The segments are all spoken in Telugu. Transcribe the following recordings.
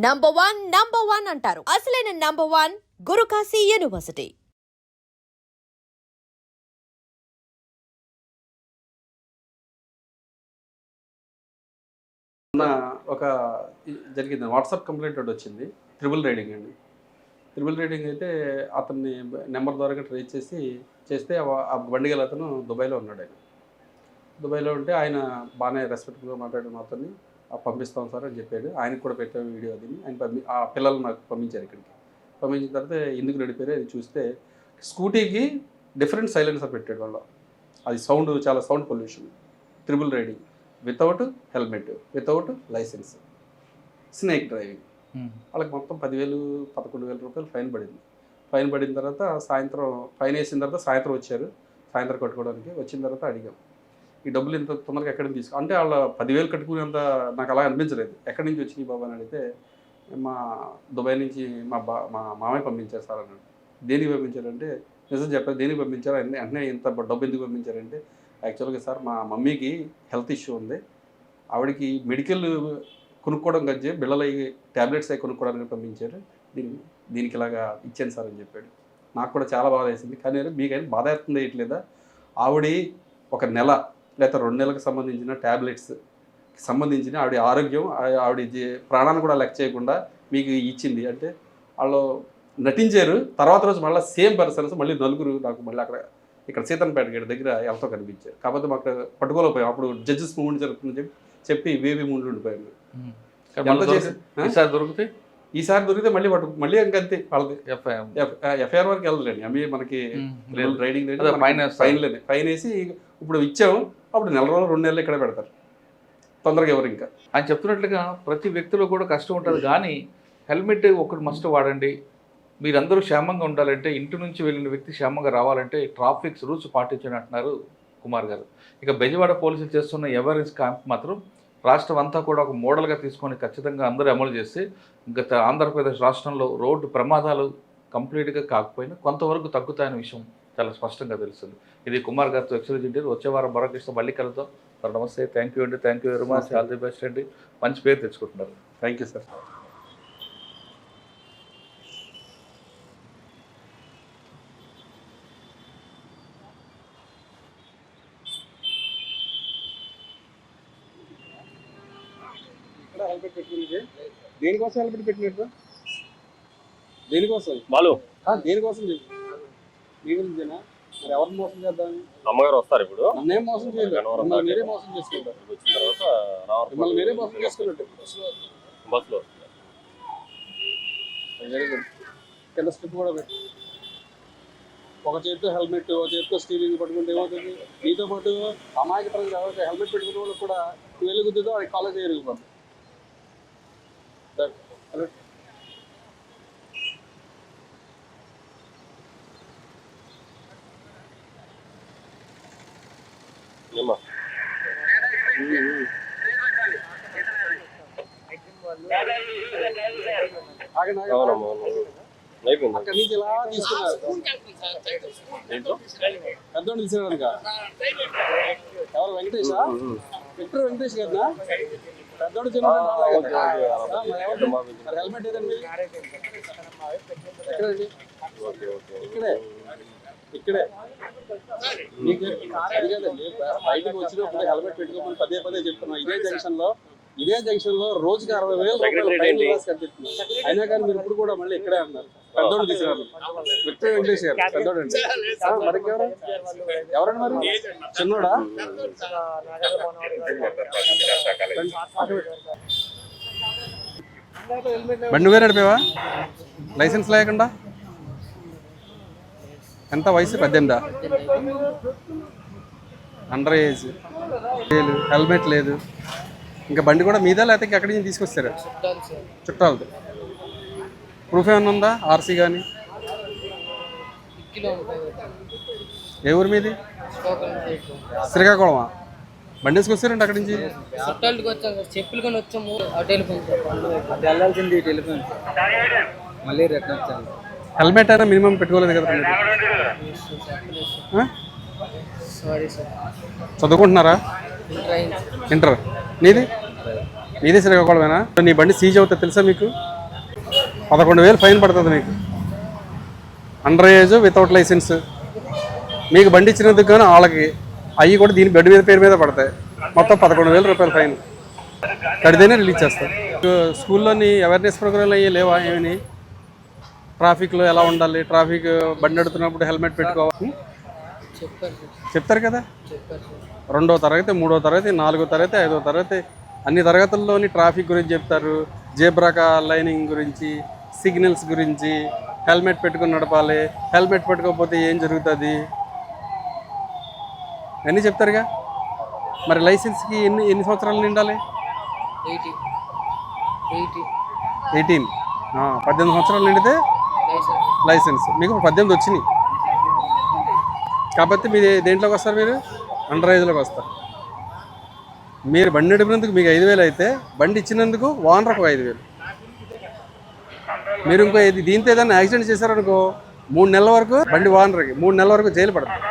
నంబర్ వన్ అంటారు. అసలైన నంబర్ వన్ గురుకాశీ యూనివర్సిటీ. ఒక జరిగింది వాట్సాప్ కంప్లైంట్ ఒకటి వచ్చింది. ట్రిపుల్ రైడింగ్ అండి. ట్రిపుల్ రైడింగ్ అయితే అతన్ని నెంబర్ ద్వారా ట్రేస్ చేస్తే ఆ బండి గల అతను దుబాయ్లో ఉన్నాడు. ఆయన దుబాయ్లో ఉంటే ఆయన బాగానే రెస్పెక్ట్గా మాట్లాడిన అతన్ని పంపిస్తాం సార్ అని చెప్పాడు. ఆయనకు కూడా పెట్టాము వీడియో. అది ఆయన ఆ పిల్లలు నాకు పంపించారు ఇక్కడికి. పంపించిన తర్వాత ఎందుకు నడిపారు అది చూస్తే స్కూటీకి డిఫరెంట్ సైలెన్సర్ పెట్టాడు వాళ్ళు. అది చాలా sound pollution. Triple riding without helmet, without licence, snake driving. వాళ్ళకి మొత్తం 10,000-11,000 రూపాయలు ఫైన్ పడింది. ఫైన్ పడిన తర్వాత ఫైన్ వేసిన తర్వాత సాయంత్రం వచ్చారు. సాయంత్రం కట్టుకోవడానికి వచ్చిన తర్వాత అడిగాం, ఈ డబ్బులు ఇంత తొందరగా ఎక్కడి నుంచి అంటే వాళ్ళ 10,000 కట్టుకునేంత నాకు అలా అనిపించలేదు. ఎక్కడి నుంచి వచ్చినాయి బాబా అని అడిగితే మా దుబాయ్ నుంచి మా మామయ్య పంపించారు సార్ అన్నాడు. దేనికి పంపించారంటే నిజం చెప్పారు. దేనికి పంపించారు వెంటనే ఇంత డబ్బు ఎందుకు పంపించారంటే యాక్చువల్గా సార్ మా మమ్మీకి హెల్త్ ఇష్యూ ఉంది, ఆవిడకి మెడికల్ కొనుక్కోవడం కంటే బిళ్ళలు ట్యాబ్లెట్స్ అవి కొనుక్కోవడానికి పంపించారు, దీనికి ఇలాగా ఇచ్చాను సార్ అని చెప్పాడు. నాకు కూడా చాలా బాధ వేసింది. కానీ మీకైనా బాధ వేస్తుంది వేయట్లేదా? ఆవిడ ఒక నెల లేదా 2 నెలలకు సంబంధించిన ట్యాబ్లెట్స్ సంబంధించిన ఆవిడ ఆరోగ్యం, ఆవిడ ప్రాణాన్ని కూడా లెక్క చేయకుండా మీకు ఇచ్చింది అంటే వాళ్ళు నటించారు. తర్వాత రోజు మళ్ళీ సేమ్ పర్సన్స్ మళ్ళీ నలుగురు నాకు మళ్ళీ ఇక్కడ సీతన్పేట గేట్ దగ్గర ఎవరితో కనిపించారు. కాకపోతే మాకు పట్టుకోలేకపోయాం. అప్పుడు జడ్జెస్ మూమెంట్ జరుగుతుందని చెప్పి వేవి మూమెంట్లు ఉండిపోయాము. ఈసారి దొరికితే మళ్ళీ ఇంకంతే వాళ్ళది ఎఫ్ఐఆర్ వరకు వెళ్ళలేండి. అవి మనకి రైడింగ్ ఫైన్ వేసి ఇప్పుడు ఇచ్చాము. అప్పుడు 1 నెల రోజులు 2 నెలలు ఇక్కడ పెడతారు. తొందరగా ఎవరు ఇంకా ఆయన చెప్తున్నట్లుగా ప్రతి వ్యక్తిలో కూడా కష్టం ఉంటుంది. కానీ హెల్మెట్ ఒకటి మస్ట్ వాడండి. మీరందరూ క్షేమంగా ఉండాలంటే, ఇంటి నుంచి వెళ్ళిన వ్యక్తి క్షేమంగా రావాలంటే ట్రాఫిక్ రూల్స్ పాటించండి అంటున్నారు కుమార్ గారు. ఇక బెజవాడ పోలీసులు చేస్తున్న అవేర్నెస్ క్యాంప్ మాత్రం రాష్ట్రం అంతా కూడా ఒక మోడల్గా తీసుకొని ఖచ్చితంగా అందరూ అమలు చేస్తే గత ఆంధ్రప్రదేశ్ రాష్ట్రంలో రోడ్డు ప్రమాదాలు కంప్లీట్గా కాకపోయినా కొంతవరకు తగ్గుతాయనే విషయం చాలా స్పష్టంగా తెలుస్తుంది. ఇది కుమార్ గారితో ఎక్స్క్లూజివ్. వచ్చే వారం మరొక ఇష్టం మళ్ళీ కలుద్దాం. సార్ నమస్తే. థ్యాంక్ యూ అండి. Thank you very much. All the best అండి. మంచి పేరు తెచ్చుకుంటున్నారు. Thank you sir. దేనికోసం హెల్మెట్ పెట్టినట్టు? దేనికోసం బాలు దేనికోసం మీరేనా? మరి ఎవరిని మోసం చేద్దాం? అమ్మగారు వస్తారు ఇప్పుడు. నన్నేం మోసం చేయలేదు, మీరే మోసం చేసుకుంటారు. వచ్చిన తర్వాత మిమ్మల్ని మీరే మోసం చేసుకున్నట్టు బస్సులో కింద స్ట్రిప్ కూడా పెట్టి ఒక చేతితో హెల్మెట్, ఒక చేతితో స్టీరింగ్ పట్టుకుంటే ఏమవుతుంది? మీతో పాటు అమాయక ప్రజలు ఎవరైతే హెల్మెట్ పెట్టుకునే వాళ్ళకి కూడా వెలుగుతుందో అది కాలేజ్ ఎరిగిపోతుంది. అక్కడి నుంచి ఇలా తీసుకున్నారు. పెద్దోడు తీసుకున్నాడు. ఎవరు? వెంకటేషా? వెంకటేష్ కదా పెద్దోడు చిన్నోడు. హెల్మెట్ ఏదండి? ఎక్కడండి? ఇక్కడే మీకు అది కదండి. బయటకు వచ్చినప్పుడు హెల్మెట్ పెట్టుకోమని పదే చెప్తున్నాం. ఇదే జంక్షన్ లో రోజుకి 60,000 రూపాయలు ఫైన్ కనిపిస్తుంది. అయినా కానీ మీరు ఇప్పుడు కూడా మళ్ళీ ఇక్కడే అన్నారు. పెద్దోడు తీసుకున్నారు. వెంకటేష్ గారు పెద్దోడు అండి. మరికి ఎవరండి మరి? చిన్నోడా? బండి వేరే నడిపేవా లైసెన్స్ లేకుండా? ఎంత వయసు? 18. అండర్ ఏజ్, హెల్మెట్ లేదు. ఇంకా బండి కూడా మీదా లేకపోతే ఎక్కడి నుంచి తీసుకొస్తారా? చుట్టాలది. ప్రూఫ్ ఏమన్నా ఉందా? ఆర్సీ కానీ? ఏ ఊరు మీది? శ్రీకాకుళమా? బండి వేసుకొస్తారండి అక్కడి నుంచి? చెప్పులు కొని వచ్చాము. వెళ్ళాల్సింది టెలిఫోన్ మళ్ళీ రిటర్న్ వచ్చాను. హెల్మెట్ అయినా మినిమం పెట్టుకోలేదు కదా? చదువుకుంటున్నారా? ఇంటర్. నీది? మీదే శ్రీకాకుళమేనా? నీ బండి సీజ్ అవుతుంది తెలుసా మీకు? 11,000 ఫైన్ పడుతుంది మీకు, అండర్ ఏజ్ వితౌట్ లైసెన్స్. మీకు బండి ఇచ్చినందుకు కానీ వాళ్ళకి అవి కూడా దీని బండి మీద పేరు మీద పడతాయి. మొత్తం 11,000 రూపాయల ఫైన్ కడితేనే రిలీజ్ చేస్తారు. స్కూల్లోని అవేర్నెస్ ప్రోగ్రాంలు అయ్యి లేవా? ఏమని ట్రాఫిక్లో ఎలా ఉండాలి, ట్రాఫిక్ బండి నడుతున్నప్పుడు హెల్మెట్ పెట్టుకోవాలి చెప్తారు కదా. 2వ తరగతి, 3వ తరగతి, 4వ తరగతి, 5వ తరగతి అన్ని తరగతుల్లోని ట్రాఫిక్ గురించి చెప్తారు. జేబ్రా లైనింగ్ గురించి, సిగ్నల్స్ గురించి, హెల్మెట్ పెట్టుకుని నడపాలి, హెల్మెట్ పెట్టుకోకపోతే ఏం జరుగుతుంది అన్నీ చెప్తారుగా. మరి లైసెన్స్కి ఎన్ని సంవత్సరాలు నిండాలి? 18. 18 సంవత్సరాలు నిండితే లైసెన్స్. మీకు 18 వచ్చినాయి కాబట్టి మీరు దేంట్లోకి వస్తారు? మీరు అండర్ ఏజ్లోకి వస్తారు. మీరు బండి నడిపినందుకు మీకు 5,000 అయితే, బండి ఇచ్చినందుకు ఓనర్కు 5,000. మీరు ఇంకో దీంతో ఏదైనా యాక్సిడెంట్ చేశారనుకో 3 నెలల వరకు బండి ఓనర్కి 3 నెలల వరకు జైలు పడుతుంది.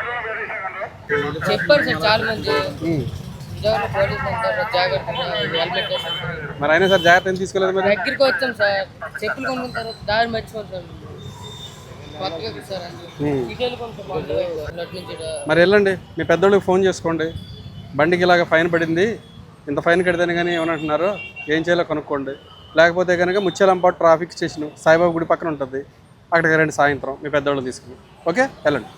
చెప్పారు సార్ చాలా మంది. మరి అయినా సార్ జాగ్రత్త ఏం తీసుకోలేదు? మరి దగ్గరికి వచ్చాం సార్, చెప్పులు కొనుక్కున్న తర్వాత దారి మర్చిపోతాం సార్. మరి వెళ్ళండి, మీ పెద్దోళ్ళకి ఫోన్ చేసుకోండి, బండికి ఇలాగ ఫైన్ పడింది, ఇంత ఫైన్ కడితేనే కానీ ఏమంటున్నారో ఏం చేయాలో కనుక్కోండి. లేకపోతే కనుక ముత్యాలంపాటు ట్రాఫిక్ స్టేషన్ సాయిబాబా గుడి పక్కన ఉంటుంది, అక్కడికి రండి సాయంత్రం మీ పెద్దోళ్ళు తీసుకుని. ఓకే, వెళ్ళండి.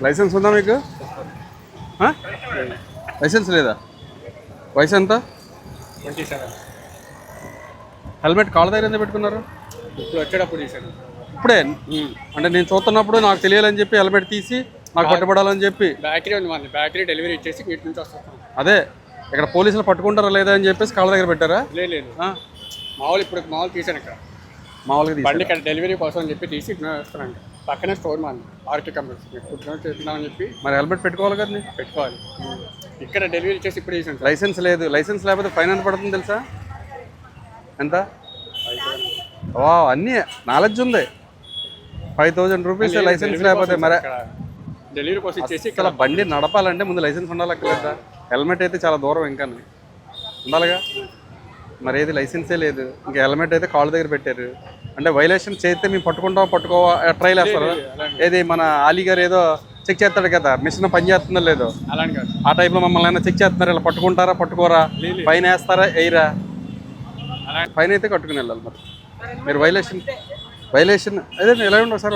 లైసెన్స్ ఉందా మీకు? లైసెన్స్ లేదా? వయసు ఎంత? 27. హెల్మెట్ కాళ్ళ దగ్గర ఎందుకు పెట్టుకున్నారు? ఇప్పుడు వచ్చేటప్పుడు తీసాను. ఇప్పుడే అంటే నేను చూస్తున్నప్పుడు నాకు తెలియాలని చెప్పి హెల్మెట్ తీసి నాకు పట్టుబడాలని చెప్పి బ్యాటరీ ఉంది, మన బ్యాటరీ డెలివరీ ఇచ్చేసి వీటి నుంచి వస్తాం. అదే ఇక్కడ పోలీసులు పట్టుకుంటారా లేదా అని చెప్పేసి కాళ్ళ దగ్గర పెట్టారా? లేదు మామూలు తీసాను. ఇక్కడ మామూలుగా బండి ఇక్కడ డెలివరీ కోసం అని చెప్పి తీసి వస్తానండి. పక్కనే స్టోర్ మాది ఆర్కే కంపెనీ చేస్తున్నామని చెప్పి. మరి హెల్మెట్ పెట్టుకోవాలి కదా? పెట్టుకోవాలి. ఇక్కడ డెలివరీ చేసి ఇప్పుడు తీసాను. లైసెన్స్ లేదు. లైసెన్స్ లేకపోతే ఫైన్ ఎంత పడుతుంది తెలుసా? ఎంత? అన్నీ నాలెడ్జ్ ఉంది. 5,000 రూపీస్ లైసెన్స్ లేకపోతే. మరి డెలివరీ కోసం ఇచ్చేసి అసలు బండి నడపాలంటే ముందు లైసెన్స్ ఉండాలి అక్కర్లేదా? హెల్మెట్ అయితే చాలా దూరం ఇంకా ఉండాలిగా. మరి ఏది లైసెన్సే లేదు, ఇంకా హెల్మెట్ అయితే కాళ్ళ దగ్గర పెట్టారు. అంటే వైలేషన్ చేస్తే మేము పట్టుకోవా ట్రైల్ వేస్తారు. ఏది మన ఆలీ గారు ఏదో చెక్ చేస్తాడు కదా, మిషన్ పని చేస్తుందో లేదో, అలాంటి కాదు. ఆ టైప్లో మమ్మల్ని అయినా చెక్ చేస్తున్నారు. ఇలా పట్టుకుంటారా పట్టుకోరా, ఫైన్ వేస్తారా వేయరా? ఫైన్ అయితే కట్టుకుని వెళ్ళాలి. మరి మీరు వైలేషన్ అదే ఎలా ఉండవు సార్?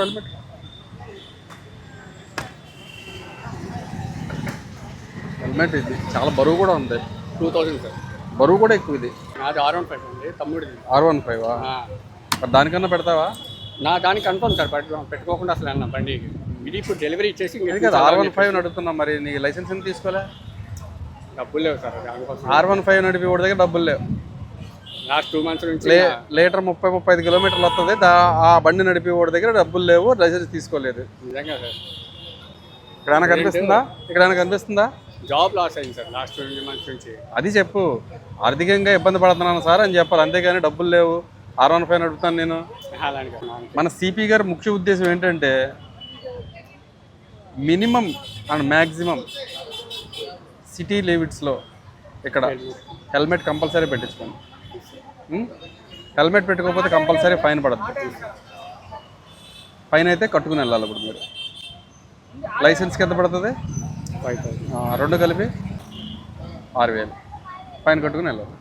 హెల్మెట్ ఇది చాలా బరువు కూడా ఉంది. 2000 సార్. బరువు కూడా ఎక్కువ. ఇది నాది R15 అండి, తమ్ముడిది. R15 మరి దానికన్నా పెడతావా? నా దానికి కన్ఫర్మ్ సార్, పెట్టుకోకుండా అసలు అన్న బండికి. ఇది ఇప్పుడు డెలివరీ ఇచ్చేసి కదా R15 నడుపుతున్నాం. మరి నీ లైసెన్స్ ఎందుకు తీసుకోలే? డబ్బులు లేవు సార్ దానికోసం. R15 నడిపి వాడి దగ్గర డబ్బులు లేవు. లాస్ట్ 2 మంత్స్ నుంచి లీటర్ 30-35 కిలోమీటర్లు వస్తుంది. ఆ బండి నడిపి వాడి దగ్గర డబ్బులు లేవు, లైసెన్స్ తీసుకోలేదు. నిజంగా సార్. ఇక్కడైనా కనిపిస్తుందా? జాబ్ లాస్ అయింది సార్ లాస్ట్ 2 మంత్స్ నుంచి. అది చెప్పు, ఆర్థికంగా ఇబ్బంది పడుతున్నాను సార్ అని చెప్పాలి. అంతేగాని డబ్బులు లేవు R15 నడుపుతాను నేను. మన సిపి గారి ముఖ్య ఉద్దేశం ఏంటంటే మినిమం అండ్ మ్యాక్సిమం సిటీ లిమిట్స్లో ఇక్కడ హెల్మెట్ కంపల్సరీ పెట్టించుకోండి. హెల్మెట్ పెట్టుకోకపోతే కంపల్సరీ ఫైన్ పడుతుంది. ఫైన్ అయితే కట్టుకుని వెళ్ళాలి. ఇప్పుడు మీరు లైసెన్స్కి ఎంత పడుతుంది? 5,000. 2 కలిపి 6,000 ఫైన్ కట్టుకుని వెళ్ళాలి.